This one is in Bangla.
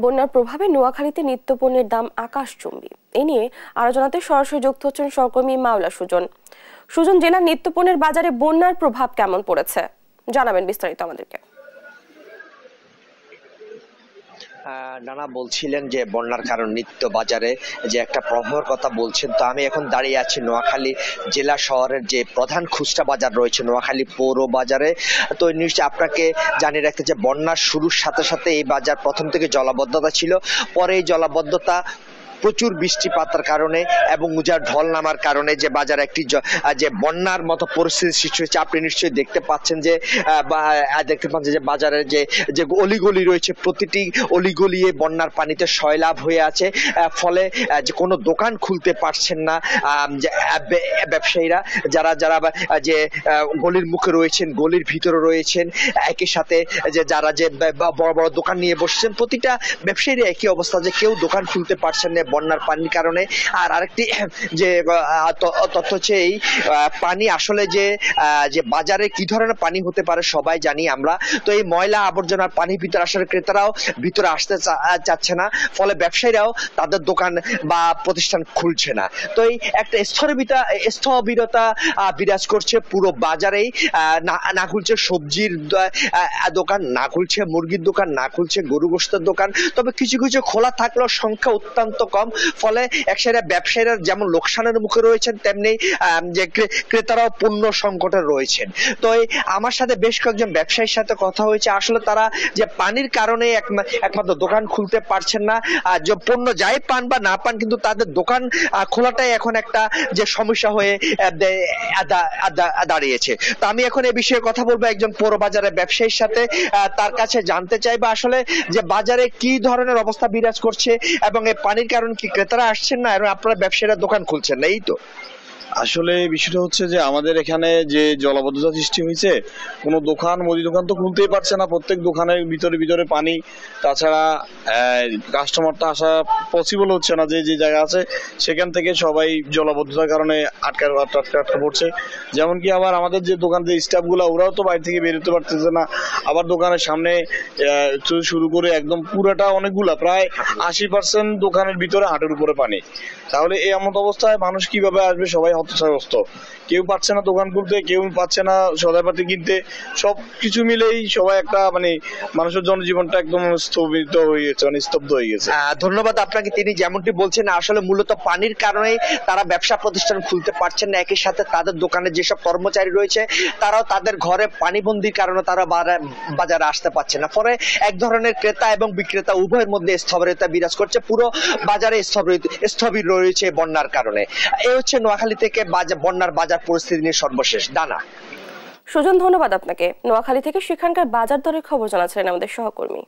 বন্যার প্রভাবে নোয়াখালীতে নিত্যপণ্যের দাম আকাশচুম্বী। এ নিয়ে আলোচনাতে সরাসরি যুক্ত হচ্ছেন সহকর্মী মাওলা সুজন। সুজন, জেলার নিত্যপণ্যের বাজারে বন্যার প্রভাব কেমন পড়েছে জানাবেন বিস্তারিত আমাদেরকে। নানা বলছিলেন যে বন্যার কারণ নিত্য বাজারে যে একটা প্রভাবের কথা বলছেন, তো আমি এখন দাঁড়িয়ে আছি নোয়াখালী জেলা শহরের যে প্রধান খুচরা বাজার রয়েছে নোয়াখালী পৌর বাজারে। তো নিশ্চয়ই আপনাকে জানিয়ে রাখতে যে বন্যার শুরুর সাথে সাথে এই বাজার প্রথম থেকে জলাবদ্ধতা ছিল, পরে এই জলাবদ্ধতা প্রচুর বৃষ্টিপাতের কারণে এবং উজাড় ঢল নামার কারণে যে বাজার একটি যে বন্যার মতো পরিস্থিতি সৃষ্টি হয়েছে। আপনি নিশ্চয়ই দেখতে পাচ্ছেন যে বাজারের যে অলিগলি রয়েছে, প্রতিটি অলিগলি বন্যার পানিতে সয়লাভ হয়ে আছে। ফলে যে কোনো দোকান খুলতে পারছেন না ব্যবসায়ীরা, যারা যে গলির মুখে রয়েছেন, গলির ভিতরে রয়েছেন, একই সাথে যে যারা যে বড় বড় দোকান নিয়ে বসছেন, প্রতিটা ব্যবসায়ীরা একই অবস্থা যে কেউ দোকান খুলতে পারছেন না বন্যার পানির কারণে। আর আরেকটি যে তথ্য হচ্ছে এই পানি আসলে যে বাজারে কি ধরনের পানি হতে পারে সবাই জানি আমরা। তো এই ময়লা আবর্জনার পানির ভিতরে আসলে ক্রেতারাও ভিতরে আসতে চাচ্ছে না, ফলে ব্যবসায়ীরাও তাদের দোকান বা প্রতিষ্ঠান খুলছে না। তো এই একটা স্থবিরতা বিরাজ করছে পুরো বাজারেই। না খুলছে সবজির দোকান, না খুলছে মুরগির দোকান, না খুলছে গরু গোশতের দোকান, তবে কিছু কিছু খোলা থাকলেও সংখ্যা অত্যন্ত কম। ফলে একসাথে ব্যবসায়ীরা যেমন লোকসানের মুখে রয়েছেন, তেমনি যে ক্রেতারাও পণ্য সংকটে রয়েছেন। তো আমার সাথে বেশ কয়েকজন ব্যবসায়ীর সাথে কথা হয়েছে, আসলে তারা যে পানির কারণে একমাত্র দোকান খুলতে পারছেন না। যে পণ্য যাই পান বা না পান, কিন্তু তাদের দোকান খোলাটাই এখন একটা যে সমস্যা হয়ে দাঁড়িয়েছে। তো আমি এখন এই বিষয়ে কথা বলবো একজন পৌর বাজারের ব্যবসায়ীর সাথে। তার কাছে জানতে চাইবো আসলে যে বাজারে কি ধরনের অবস্থা বিরাজ করছে এবং এই পানির কারণ কি ক্রেতারা আসছেন না এবং আপনারা ব্যবসায়ীরা দোকান খুলছেন না। এই তো আসলে বিষয়টা হচ্ছে যে আমাদের এখানে যে জলাবদ্ধতা সৃষ্টি হয়েছে, কোনো দোকান মুদি দোকান তো খুলতেই পারছে না, প্রত্যেক দোকানের ভিতরে পানি। তাছাড়া কাস্টমারটা আসা পসিবল হচ্ছে না, যে জায়গা আছে সেখান থেকে সবাই জলাবদ্ধতার কারণে আটকা পড়ছে। যেমন কি আবার আমাদের যে দোকান যে স্টাফগুলো, ওরাও তো বাইরে থেকে বেরোতে পারতেছে না। আবার দোকানের সামনে শুরু করে একদম পুরাটা অনেকগুলা প্রায় 80% দোকানের ভিতরে হাঁটুর উপরে পানি। তাহলে এই এমন অবস্থায় মানুষ কিভাবে আসবে? সবাই হতাশাগ্রস্ত, কেউ পাচ্ছে না দোকান খুলতে, কেউ পাচ্ছে না সদাইপাতি কিনতে। সবকিছু মিলেই সবাই একটা মানুষের জনজীবনটা একদম স্থবিত হয়ে গেছে, স্তব্ধ হয়ে গেছে। ধন্যবাদ আপনাকে। তিনি যেমনটি বলছেন, আসলে মূলত পানির কারণে তারা ব্যবসা প্রতিষ্ঠান খুলতে পারছেন না। একই সাথে তাদের দোকানে যেসব কর্মচারী রয়েছে, তারাও তাদের ঘরে পানিবন্দির কারণে তারা বাজারে আসতে পারছে না। ফলে এক ধরনের ক্রেতা এবং বিক্রেতা উভয়ের মধ্যে স্থবিরতা বিরাজ করছে। পুরো বাজারে স্থবির রয়েছে বন্যার কারণে। এই হচ্ছে নোয়াখালী থেকে বন্যার বাজার পরিস্থিতি নিয়ে সর্বশেষ। দানা সুজন, ধন্যবাদ আপনাকে। নোয়াখালী থেকে সেখানকার বাজার দরের খবর জানাচ্ছিলেন আমাদের সহকর্মী।